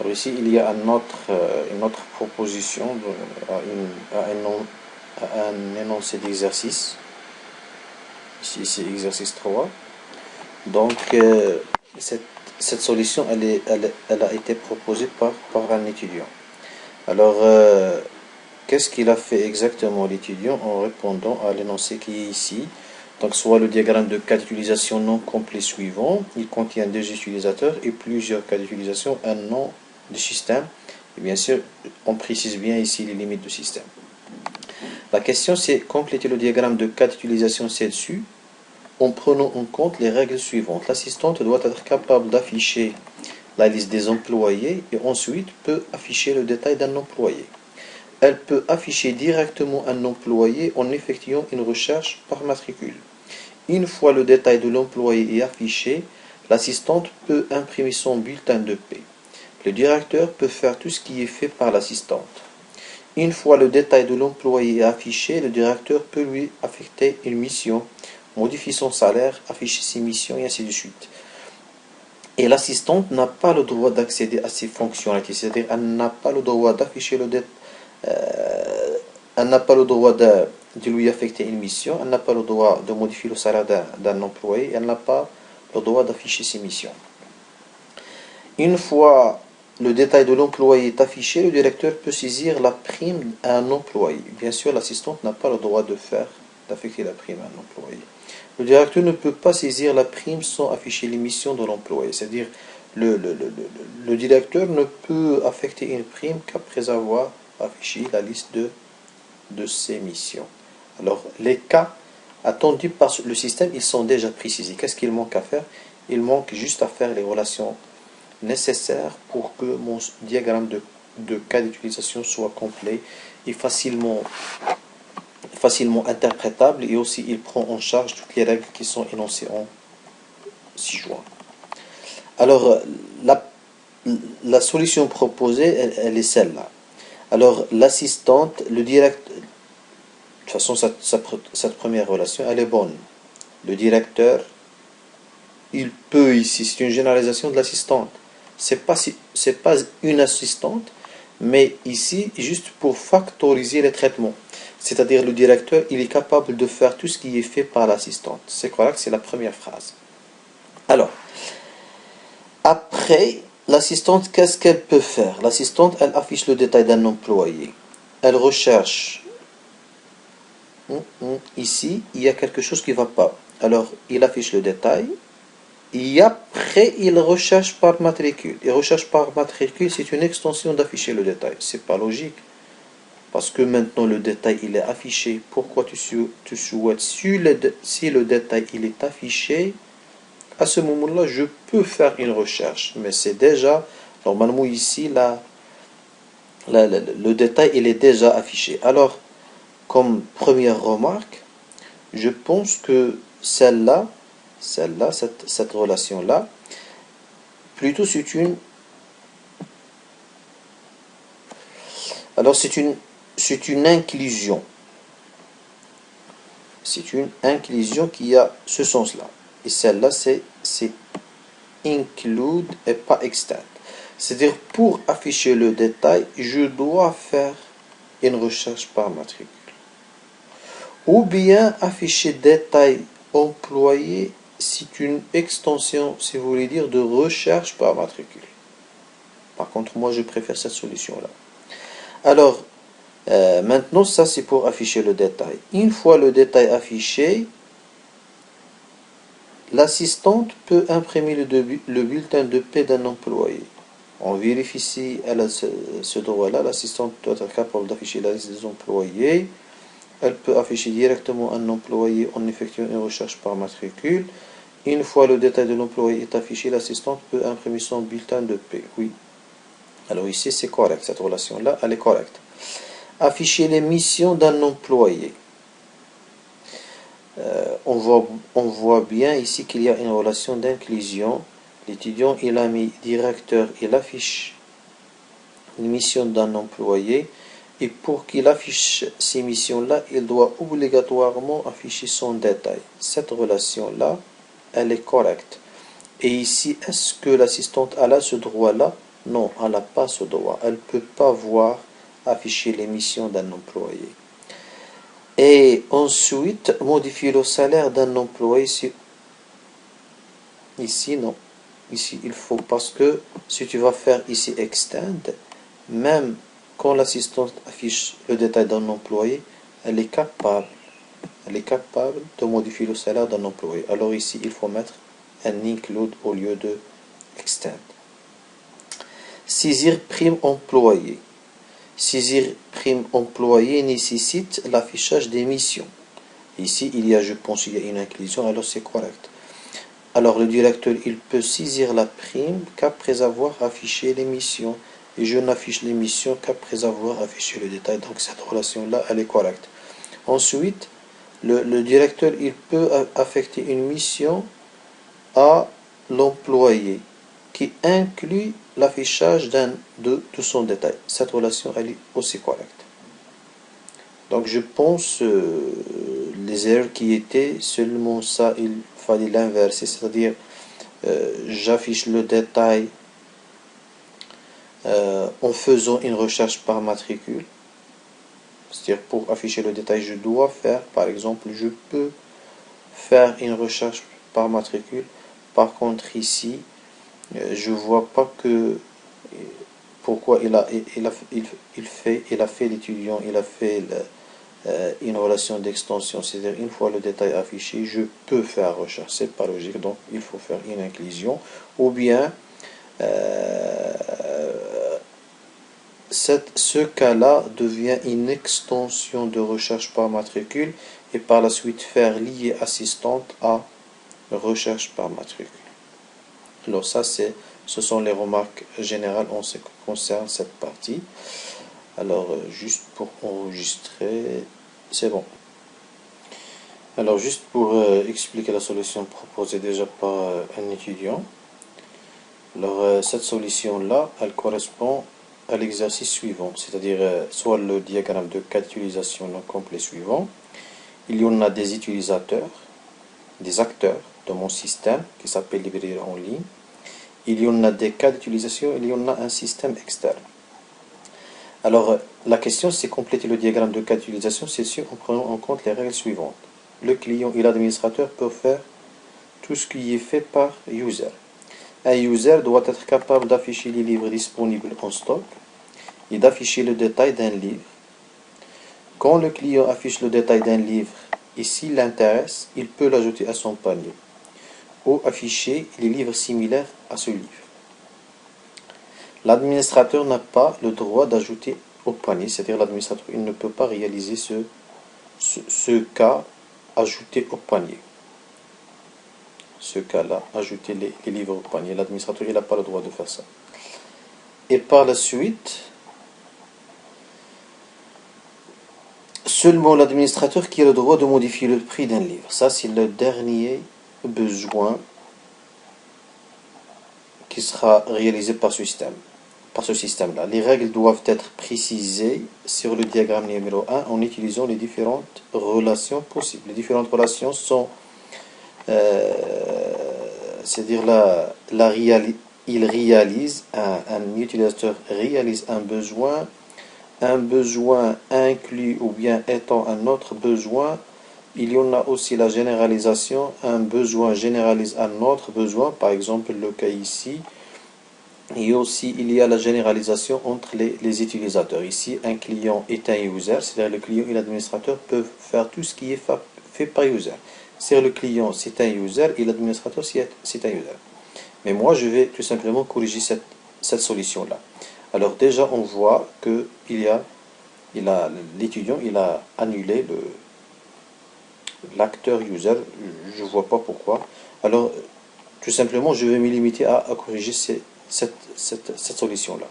Alors ici, il y a une autre proposition à un énoncé d'exercice. Ici, c'est exercice 3. Donc, cette, cette solution, elle a été proposée par un étudiant. Alors, qu'est-ce qu'il a fait exactement l'étudiant en répondant à l'énoncé qui est ici? Donc, soit le diagramme de cas d'utilisation non complet suivant, il contient deux utilisateurs et plusieurs cas d'utilisation, un nom de système. Et bien sûr, on précise bien ici les limites du système. La question, c'est compléter le diagramme de cas d'utilisation ci-dessus en prenant en compte les règles suivantes. L'assistante doit être capable d'afficher la liste des employés et ensuite peut afficher le détail d'un employé. Elle peut afficher directement un employé en effectuant une recherche par matricule. Une fois le détail de l'employé est affiché, l'assistante peut imprimer son bulletin de paie. Le directeur peut faire tout ce qui est fait par l'assistante. Une fois le détail de l'employé est affiché, le directeur peut lui affecter une mission, modifier son salaire, afficher ses missions et ainsi de suite. Et l'assistante n'a pas le droit d'accéder à ces fonctionnalités, c'est-à-dire elle n'a pas le droit d'afficher le détail. Elle n'a pas le droit de lui affecter une mission, elle n'a pas le droit de modifier le salaire d'un employé, elle n'a pas le droit d'afficher ses missions. Une fois le détail de l'employé est affiché, le directeur peut saisir la prime à un employé. Bien sûr, l'assistante n'a pas le droit d'affecter la prime à un employé. Le directeur ne peut pas saisir la prime sans afficher les missions de l'employé. C'est-à-dire, le directeur ne peut affecter une prime qu'après avoir affiché la liste de ses missions. Alors, les cas attendus par le système, ils sont déjà précisés. Qu'est-ce qu'il manque à faire? Il manque juste à faire les relations nécessaires pour que mon diagramme de cas d'utilisation soit complet et facilement interprétable, et aussi il prend en charge toutes les règles qui sont énoncées en ci-joint. Alors, la solution proposée, elle est celle-là. Alors, l'assistante, le directeur, de toute façon, cette première relation, elle est bonne. Le directeur, il peut ici, c'est une généralisation de l'assistante. C'est pas une assistante, mais ici, juste pour factoriser les traitements. C'est-à-dire, le directeur, il est capable de faire tout ce qui est fait par l'assistante. C'est correct, c'est la première phrase. Alors, après, l'assistante, qu'est-ce qu'elle peut faire? L'assistante, elle affiche le détail d'un employé. Elle recherche. Ici, il y a quelque chose qui ne va pas. Alors, il affiche le détail. Et après, il recherche par matricule. Et recherche par matricule, c'est une extension d'afficher le détail. C'est pas logique. Parce que maintenant, le détail, il est affiché. Pourquoi tu souhaites? Si le détail, il est affiché, à ce moment-là, je peux faire une recherche. Mais c'est déjà, normalement ici, le détail, il est déjà affiché. Alors, comme première remarque, je pense que cette relation-là, plutôt c'est une... Alors, c'est une inclusion. C'est une inclusion qui a ce sens-là. Et celle-là, c'est include et pas extend. C'est-à-dire, pour afficher le détail, je dois faire une recherche par matricule. Ou bien afficher détail employé, c'est une extension, si vous voulez dire, de recherche par matricule. Par contre, moi, je préfère cette solution-là. Alors, maintenant, ça, c'est pour afficher le détail. Une fois le détail affiché, l'assistante peut imprimer le bulletin de paie d'un employé. On vérifie si elle a ce droit-là. L'assistante doit être capable d'afficher la liste des employés. Elle peut afficher directement un employé en effectuant une recherche par matricule. Une fois le détail de l'employé est affiché, l'assistante peut imprimer son bulletin de paie. Oui. Alors ici, c'est correct. Cette relation-là, elle est correcte. Afficher les missions d'un employé. On voit bien ici qu'il y a une relation d'inclusion. L'étudiant, il a mis directeur, il affiche une mission d'un employé. Et pour qu'il affiche ces missions-là, il doit obligatoirement afficher son détail. Cette relation-là, elle est correcte. Et ici, est-ce que l'assistante a ce droit-là? Non, elle n'a pas ce droit. Elle ne peut pas voir afficher les missions d'un employé. Et ensuite, modifier le salaire d'un employé. Ici, non. Ici, il faut, parce que si tu vas faire ici extend, même quand l'assistante affiche le détail d'un employé, elle est capable. Elle est capable de modifier le salaire d'un employé. Alors ici, il faut mettre un include au lieu de extend. Saisir prime employé. Saisir prime employé nécessite l'affichage des missions. Ici, je pense qu'il y a une inclusion, alors c'est correct. Alors le directeur, il peut saisir la prime qu'après avoir affiché les missions. Et je n'affiche les missions qu'après avoir affiché le détail. Donc cette relation-là, elle est correcte. Ensuite, le directeur, il peut affecter une mission à l'employé qui inclut l'affichage de son détail. Cette relation, elle est aussi correcte. Donc je pense les erreurs qui étaient seulement ça, il fallait l'inverser, c'est-à-dire j'affiche le détail en faisant une recherche par matricule. C'est-à-dire pour afficher le détail, je dois faire, par exemple, je peux faire une recherche par matricule. Par contre ici, je vois pas que pourquoi il a fait l'étudiant, il a fait une relation d'extension, c'est-à-dire une fois le détail affiché, je peux faire recherche, c'est pas logique, donc il faut faire une inclusion, ou bien ce cas-là devient une extension de recherche par matricule et par la suite faire lier assistante à recherche par matricule. Alors ça, ce sont les remarques générales en ce qui concerne cette partie. Alors juste pour enregistrer, c'est bon. Alors juste pour expliquer la solution proposée déjà par un étudiant. Alors cette solution-là, elle correspond à l'exercice suivant, c'est-à-dire soit le diagramme de cas d'utilisation non complet suivant. Il y en a des utilisateurs, des acteurs de mon système qui s'appelle librairie en ligne. Il y en a des cas d'utilisation, il y en a un système externe. Alors la question c'est compléter le diagramme de cas d'utilisation, c'est sûr en prenant en compte les règles suivantes. Le client et l'administrateur peuvent faire tout ce qui est fait par user. Un user doit être capable d'afficher les livres disponibles en stock et d'afficher le détail d'un livre. Quand le client affiche le détail d'un livre et s'il l'intéresse, il peut l'ajouter à son panier ou afficher les livres similaires à ce livre. L'administrateur n'a pas le droit d'ajouter au panier, c'est-à-dire l'administrateur il ne peut pas réaliser ce cas, ajouter au panier. Ce cas-là, ajouter les livres au panier. L'administrateur il n'a pas le droit de faire ça. Et par la suite, seulement l'administrateur qui a le droit de modifier le prix d'un livre. Ça, c'est le dernier besoin qui sera réalisé par ce système-là. Les règles doivent être précisées sur le diagramme numéro 1 en utilisant les différentes relations possibles. Les différentes relations sont, c'est-à-dire il réalise, un utilisateur réalise un besoin inclus ou bien étant un autre besoin. Il y en a aussi la généralisation, un besoin généralise un autre besoin, par exemple le cas ici. Et aussi il y a la généralisation entre les utilisateurs. Ici un client est un user, c'est-à-dire le client et l'administrateur peuvent faire tout ce qui est fait par user. C'est-à-dire le client c'est un user et l'administrateur c'est un user. Mais moi je vais tout simplement corriger cette solution-là. Alors déjà on voit que l'étudiant il a annulé l'acteur user, je ne vois pas pourquoi. Alors tout simplement je vais me limiter à corriger cette solution-là,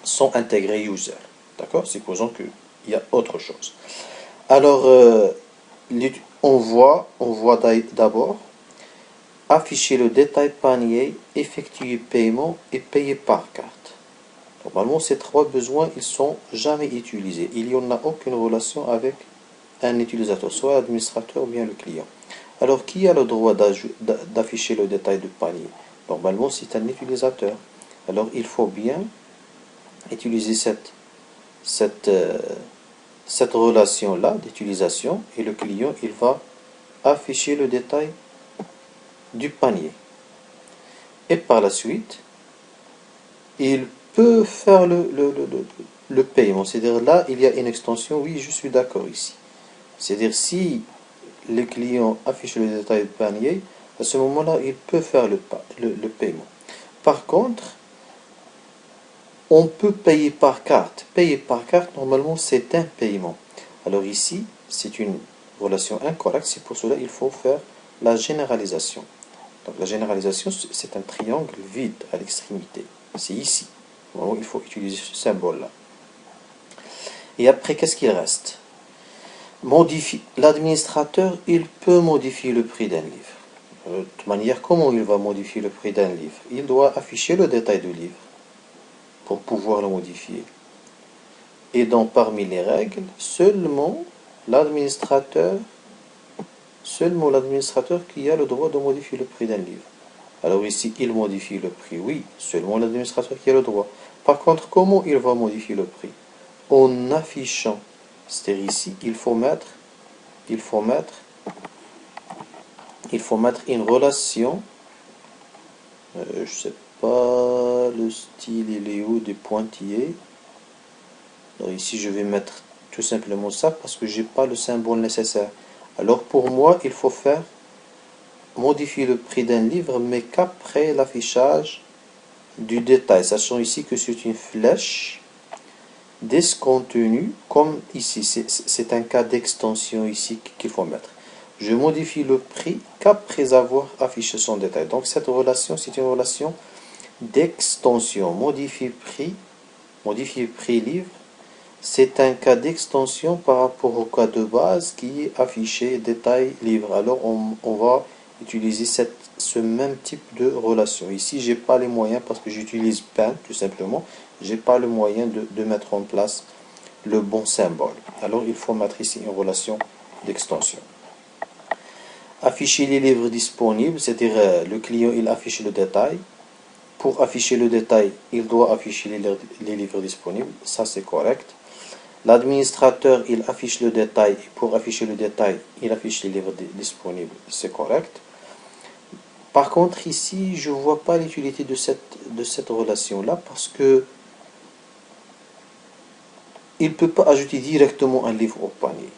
sans intégrer user. D'accord? Supposons qu'il y a autre chose. Alors on voit d'abord afficher le détail panier, effectuer paiement et payer par carte. Normalement, ces trois besoins, ils sont jamais utilisés. Il n'y en a aucune relation avec un utilisateur, soit l'administrateur ou bien le client. Alors, qui a le droit d'afficher le détail de panier? Normalement, c'est un utilisateur. Alors il faut bien utiliser cette, cette relation-là d'utilisation, et le client il va afficher le détail du panier. Et par la suite, il peut faire le paiement. C'est-à-dire là, il y a une extension, oui, je suis d'accord ici. C'est-à-dire si le client affiche le détail du panier, à ce moment-là, il peut faire le paiement. Par contre, on peut payer par carte. Payer par carte, normalement, c'est un paiement. Alors ici, c'est une relation incorrecte. C'est pour cela qu'il faut faire la généralisation. Donc la généralisation, c'est un triangle vide à l'extrémité. C'est ici. Normalement, il faut utiliser ce symbole-là. Et après, qu'est-ce qu'il reste? L'administrateur, il peut modifier le prix d'un livre. De toute manière, comment il va modifier le prix d'un livre? Il doit afficher le détail du livre pour pouvoir le modifier. Et donc, parmi les règles, seulement l'administrateur qui a le droit de modifier le prix d'un livre. Alors ici, il modifie le prix, oui, seulement l'administrateur qui a le droit. Par contre, comment il va modifier le prix? En affichant, c'est-à-dire ici, il faut mettre une relation, je sais pas, le style il est où, des pointillés. Alors ici, je vais mettre tout simplement ça parce que j'ai pas le symbole nécessaire. Alors pour moi, il faut faire modifier le prix d'un livre, mais qu'après l'affichage du détail, sachant ici que c'est une flèche discontinue, comme ici, c'est un cas d'extension ici qu'il faut mettre. Je modifie le prix qu'après avoir affiché son détail. Donc cette relation, c'est une relation d'extension. Modifier prix livre, c'est un cas d'extension par rapport au cas de base qui est affiché détail livre. Alors on va utiliser ce même type de relation. Ici, j'ai pas les moyens parce que j'utilise Paint tout simplement. J'ai pas le moyen de mettre en place le bon symbole. Alors il faut mettre ici une relation d'extension. Afficher les livres disponibles, c'est-à-dire le client il affiche le détail. Pour afficher le détail, il doit afficher les livres disponibles. Ça c'est correct. L'administrateur il affiche le détail. Et pour afficher le détail, il affiche les livres disponibles. C'est correct. Par contre ici, je ne vois pas l'utilité de cette relation-là parce que il ne peut pas ajouter directement un livre au panier.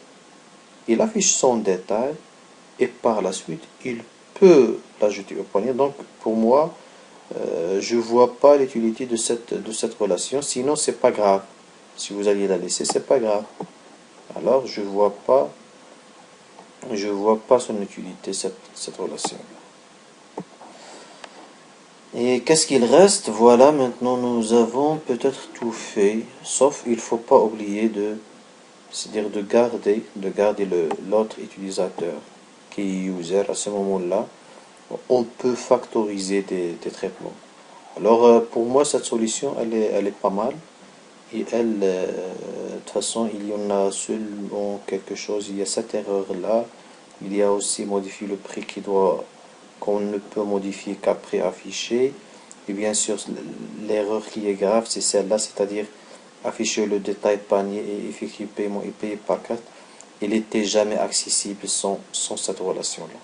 Il affiche son détail et par la suite, il peut l'ajouter au panier. Donc, pour moi, je ne vois pas l'utilité de cette relation. Sinon, c'est pas grave. Si vous alliez la laisser, c'est pas grave. Alors, je vois pas son utilité, cette relation. Et qu'est-ce qu'il reste? Voilà, maintenant nous avons peut-être tout fait, sauf il ne faut pas oublier c'est-à-dire de garder l'autre utilisateur qui est user. À ce moment-là, on peut factoriser des traitements. Alors pour moi cette solution elle est pas mal, et de toute façon il y en a seulement quelque chose, il y a cette erreur là, il y a aussi modifier le prix qu'on ne peut modifier qu'après afficher, et bien sûr l'erreur qui est grave c'est celle-là, c'est-à-dire afficher le détail panier et effectuer paiement et payer par carte. Il n'était jamais accessible sans cette relation-là.